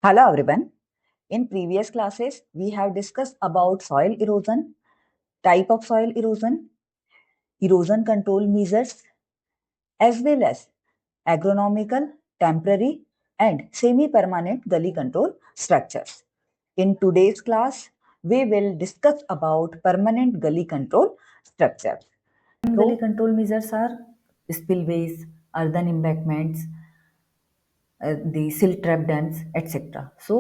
Hello everyone. In previous classes, we have discussed about soil erosion, type of soil erosion control measures, as well as agronomical, temporary, and semi-permanent gully control structures. In today's class, we will discuss about permanent gully control structures. Gully control measures are spillways, earthen embankments, the silt trap dams, etc. So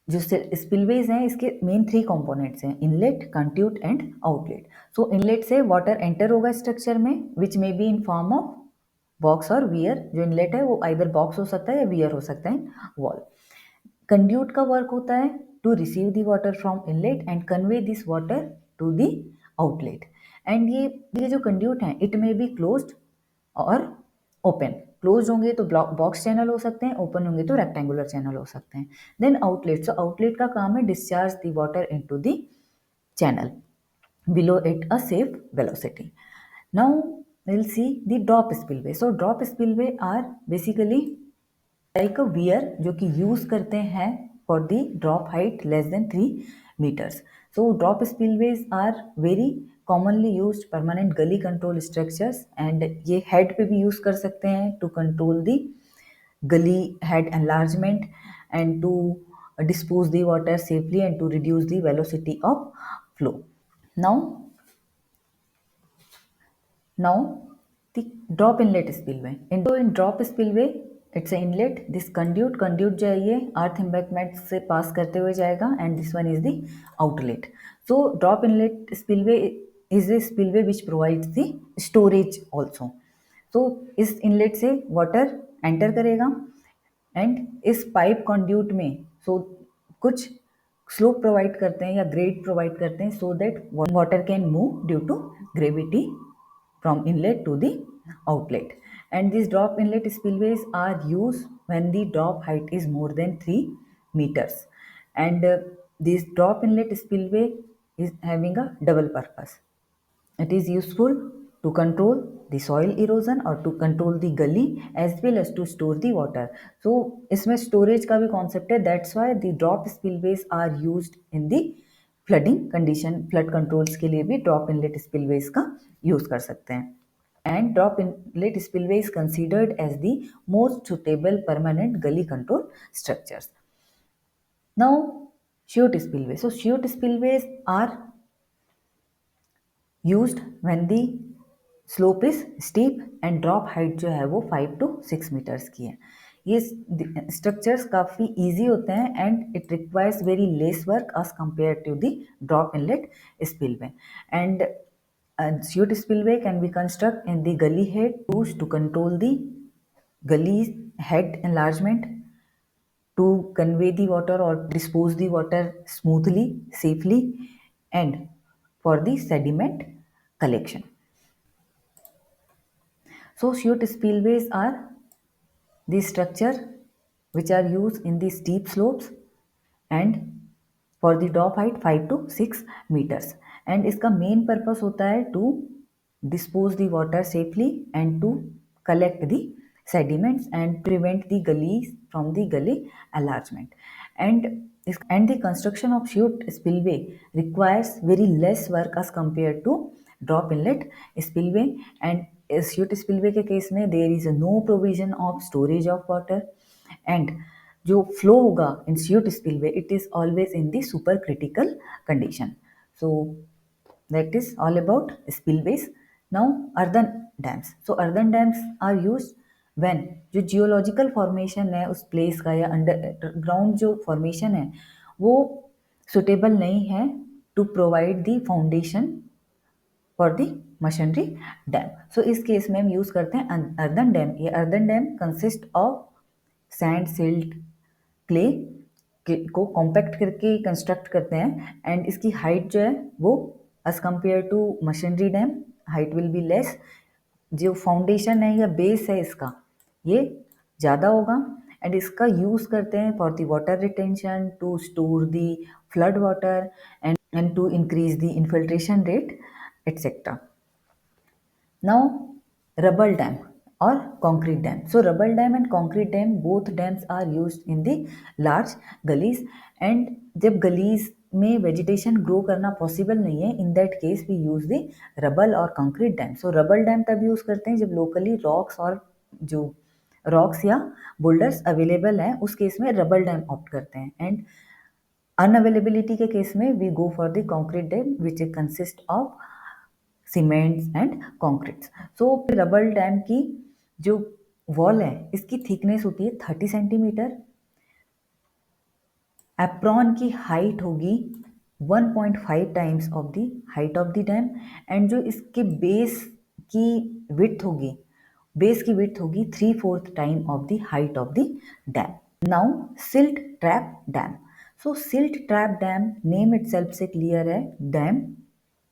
जो spillways हैं इसके main 3 components हैं, inlet, conduit and outlet. So inlet से water enter होगा structure में which may be in form of box और weir. जो inlet है वो आइदर बॉक्स हो सकता है या वियर हो सकता है वॉल. कंड्यूट का वर्क होता है to receive the water from inlet and convey this water to the outlet. And ये जो कंड्यूट हैं इट मे बी क्लोज्ड और ओपन. क्लोज होंगे तो बॉक्स चैनल हो सकते हैं, ओपन होंगे तो रेक्टेंगुलर चैनल हो सकते हैं. Then outlet. सो आउटलेट का काम है discharge the water into the channel below it a safe velocity. Now we'll see the drop spillway. So drop spillway are basically like a weir जो कि यूज करते हैं for the drop height less than 3 meters. So drop spillways are very commonly used permanent gully control structures and ये head पे भी use कर सकते हैं to control the gully head enlargement and to dispose the water safely and to reduce the velocity of flow. Now the drop inlet spillway. In drop spillway, it's an inlet. This conduit जो है ये earth embankment से pass करते हुए जाएगा and this one is the outlet. So drop inlet spillway is a spillway which provides the storage also. So इस inlet से water enter करेगा and इस pipe conduit में so कुछ slope provide करते हैं या grade provide करते हैं so that water can move due to gravity from inlet to the outlet. And these drop inlet spillways are used when the drop height is more than 3 meters. And this drop inlet spillway is having a double purpose. It is useful to control the soil erosion or to control the gully as well as to store the water. So इसमें storage का भी concept है. That's why the drop spillways are used in the flooding condition. Flood controls के लिए भी drop inlet spillways का use कर सकते हैं. And drop inlet spillway is considered as the most suitable permanent gully control structures. Now chute spillway. So chute spillways are used when the slope is steep and drop height जो है वो 5 to 6 meters की है. ये structures काफ़ी easy होते हैं and it requires very less work as compared to the drop inlet spillway. And chute spillway can be constructed in the gully head used to control the gully head enlargement, to convey the water or dispose the water smoothly, safely, and for the sediment collection. So chute spillways are the structure which are used in the steep slopes and for the drop height 5 to 6 meters. And इसका main purpose होता है to dispose the water safely and to collect the sediments and prevent the gullies from the gully enlargement. And the construction of chute spillway requires very less work as compared to drop inlet spillway. And chute spillway के case में there is no provision of storage of water and जो flow होगा इन chute spillway it is always in the supercritical condition. So that is all about spillways. Now earthen dams. So earthen dams are used when जो geological formation है उस place का या underground जो formation है वो सुटेबल नहीं है to provide the foundation for the masonry dam. So इस केस में हम यूज़ करते हैं अर्दन डैम. ये earthen dam consist of sand, silt, clay को कॉम्पैक्ट करके कंस्ट्रक्ट करते हैं एंड इसकी हाइट जो है वो as compare to masonry dam height will be less. जो फाउंडेशन है या बेस है इसका ये ज़्यादा होगा एंड इसका यूज़ करते हैं for the water retention, to store the flood water and to increase the infiltration rate, etc. Now rubble dam. or concrete dam. So rubble dam and concrete dam, both dams are used in the large gullies. And जब gullies में vegetation grow करना possible नहीं है, in that case we use the rubble or concrete dam. So rubble dam तब use करते हैं जब locally rocks और जो rocks या boulders available हैं, उस केस में rubble dam opt करते हैं. And unavailability के केस में we go for the concrete dam which consist of cements and concretes. So rubble dam की जो वॉल है इसकी थिकनेस होती है 30 सेंटीमीटर. एप्रॉन की हाइट होगी 1.5 times of the height of the dam. And जो इसके की विड्थ होगी बेस की विड्थ होगी 3/4 time of the height of the dam. Now silt trap dam. So silt trap dam name itself से clear है, dam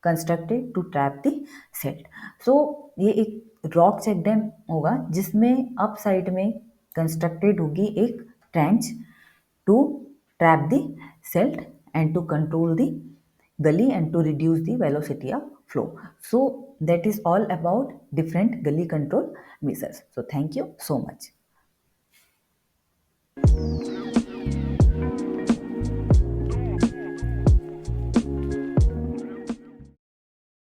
constructed to trap the silt. So ये एक रॉक चेक डैम होगा जिसमें up side में constructed होगी एक trench to trap the silt and to control the gully and to reduce the velocity of flow. So that is all about different gully control measures. So thank you so much.